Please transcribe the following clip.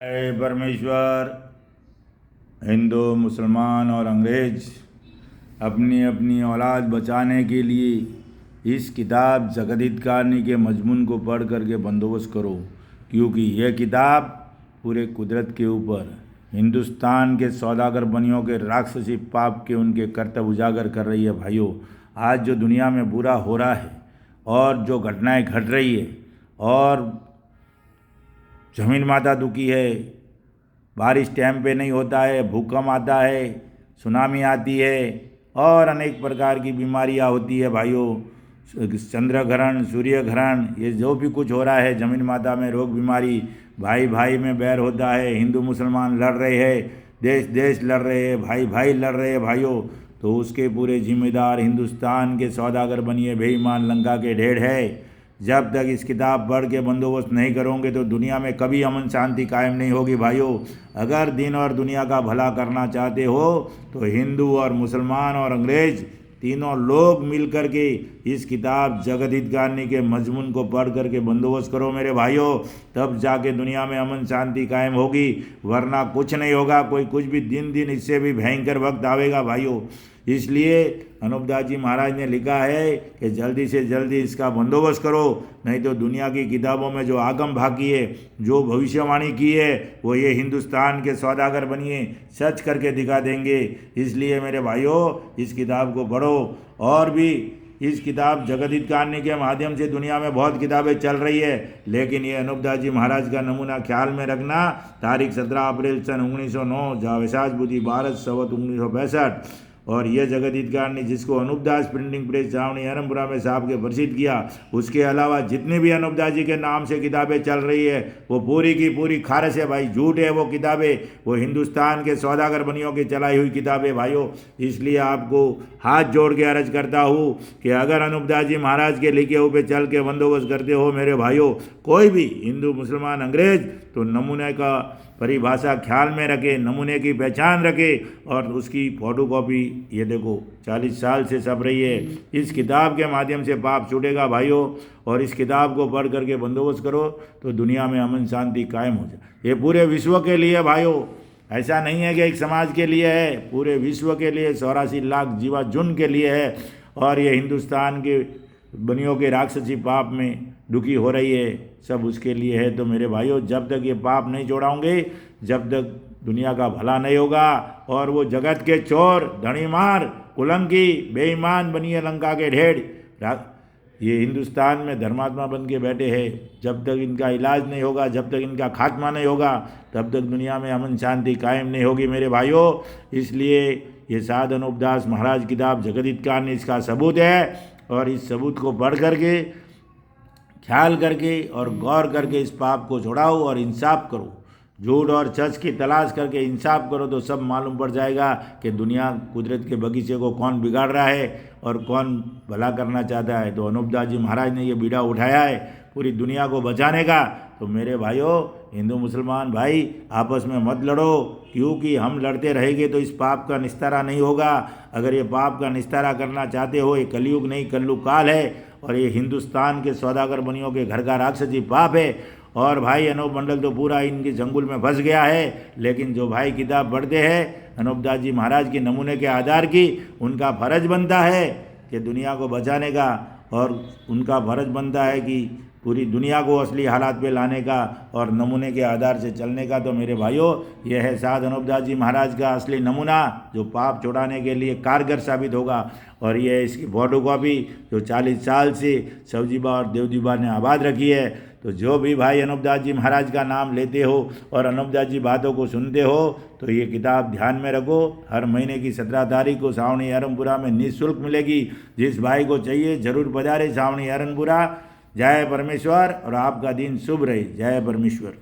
जय परमेश्वर। हिंदू, मुसलमान और अंग्रेज अपनी अपनी औलाद बचाने के लिए इस किताब जगदीतकारनी के मजमून को पढ़ करके बंदोबस्त करो, क्योंकि यह किताब पूरे कुदरत के ऊपर हिंदुस्तान के सौदागर बनियों के राक्षसी पाप के उनके कर्तव्य उजागर कर रही है। भाइयों, आज जो दुनिया में बुरा हो रहा है और जो घटनाएं घट रही है और जमीन माता दुखी है, बारिश टाइम पे नहीं होता है, भूकंप आता है, सुनामी आती है और अनेक प्रकार की बीमारियां होती है। भाइयों, चंद्र ग्रहण, सूर्य ग्रहण, ये जो भी कुछ हो रहा है जमीन माता में, रोग बीमारी, भाई भाई में बैर होता है, हिंदू मुसलमान लड़ रहे हैं, देश देश लड़ रहे हैं, भाई भाई लड़ रहे हैं। भाइयों, तो उसके पूरे जिम्मेदार हिंदुस्तान के सौदागर बनिए बेईमान लंका के ढेर है। जब तक इस किताब पढ़ के बंदोबस्त नहीं करोगे तो दुनिया में कभी अमन शांति कायम नहीं होगी। भाइयों, अगर दिन और दुनिया का भला करना चाहते हो तो हिंदू और मुसलमान और अंग्रेज तीनों लोग मिल कर के इस किताब जगदीतकारनी के मजमून को पढ़ करके बंदोबस्त करो मेरे भाइयों, तब जाके दुनिया में अमन शांति कायम होगी, वरना कुछ नहीं होगा। कोई कुछ भी दिन दिन इससे भी भयंकर वक्त आवेगा। भाइयों, इसलिए अनूपदास जी महाराज ने लिखा है कि जल्दी से जल्दी इसका बंदोबस्त करो, नहीं तो दुनिया की किताबों में जो आगम भागी है, जो भविष्यवाणी की है, वो ये हिंदुस्तान के सौदागर बनिए सच करके दिखा देंगे। इसलिए मेरे भाइयों, इस किताब को पढ़ो। और भी इस किताब जगदीतकारनी के माध्यम से दुनिया में बहुत किताबें चल रही है, लेकिन ये अनूपदास जी महाराज का नमूना ख्याल में रखना। तारीख 17 अप्रैल सन 1909, जावेसाज बुद्धि भारत संवत 1965। और यह जगदीतकारनी जिसको अनूपदास प्रिंटिंग प्रेस छावनी अरमपुरा में साहब के प्रसिद्ध किया, उसके अलावा जितनी भी अनूपदास जी के नाम से किताबें चल रही है वो पूरी की पूरी खारस है भाई, झूठ है वो किताबें, वो हिंदुस्तान के सौदागर बनियों की चलाई हुई किताबें। भाइयों, इसलिए आपको हाथ जोड़ के अर्ज करता हूँ कि अगर अनूपदास जी महाराज के लिखे हुए पे चल के बंदोबस्त करते हो मेरे भाइयों, कोई भी हिंदू मुसलमान अंग्रेज, तो नमूने का परिभाषा ख्याल में रखे, नमूने की पहचान रखे और उसकी फोटोकॉपी ये देखो 40 साल से छप रही है। इस किताब के माध्यम से पाप छूटेगा भाइयों, और इस किताब को पढ़ करके बंदोबस्त करो तो दुनिया में अमन शांति कायम हो जाए। ये पूरे विश्व के लिए भाइयों, ऐसा नहीं है कि एक समाज के लिए है, पूरे विश्व के लिए 84 लाख जीवा जुन के लिए है। और ये हिंदुस्तान के बनियों के राक्षसी पाप में दुखी हो रही है, सब उसके लिए है। तो मेरे भाइयों, जब तक ये पाप नहीं छोड़ाओगे, जब तक दुनिया का भला नहीं होगा। और वो जगत के चोर, धनीमार, कुलंकी, बेईमान बनिए लंका के ढेर, ये हिंदुस्तान में धर्मात्मा बन के बैठे हैं। जब तक इनका इलाज नहीं होगा, जब तक इनका खात्मा नहीं होगा, तब तक दुनिया में अमन शांति कायम नहीं होगी मेरे भाइयों। इसलिए ये साध अनूपदास महाराज किताब जगदीतकारनी इसका सबूत है, और इस सबूत को पढ़ करके, ख्याल करके और गौर करके इस पाप को छोड़ाओ और इंसाफ करो। झूठ और सच की तलाश करके इंसाफ करो तो सब मालूम पड़ जाएगा कि दुनिया कुदरत के बगीचे को कौन बिगाड़ रहा है और कौन भला करना चाहता है। तो अनूपदास जी महाराज ने ये बीड़ा उठाया है पूरी दुनिया को बचाने का। तो मेरे भाइयों, हिंदू मुसलमान भाई आपस में मत लड़ो, क्योंकि हम लड़ते रहेंगे तो इस पाप का निस्तारा नहीं होगा। अगर ये पाप का निस्तारा करना चाहते हो, ये कलयुग नहीं कल्लुग काल है, और ये हिंदुस्तान के सौदागर बनियों के घर का राक्षसी पाप है। और भाई अनूप मंडल तो पूरा इनके जंगल में फंस गया है, लेकिन जो भाई किताब पढ़ते हैं अनूपदास जी महाराज के नमूने के आधार की, उनका फर्ज बनता है कि दुनिया को बचाने का, और उनका फर्ज बनता है कि पूरी दुनिया को असली हालात पे लाने का और नमूने के आधार से चलने का। तो मेरे भाइयों, यह है साध अनूपदास जी महाराज का असली नमूना, जो पाप छुड़ाने के लिए कारगर साबित होगा। और यह है इसकी फोटोकॉपी जो 40 साल से सब्जीबा और देवजीबा ने आबाद रखी है। तो जो भी भाई अनूपदास जी महाराज का नाम लेते हो और अनूपदास जी बातों को सुनते हो, तो ये किताब ध्यान में रखो। हर महीने की 17 तारीख को छावनी अरनपुरा में निःशुल्क मिलेगी। जिस भाई को चाहिए जरूर पधारे छावनी अरनपुरा। जय परमेश्वर, और आपका दिन शुभ रहे। जय परमेश्वर।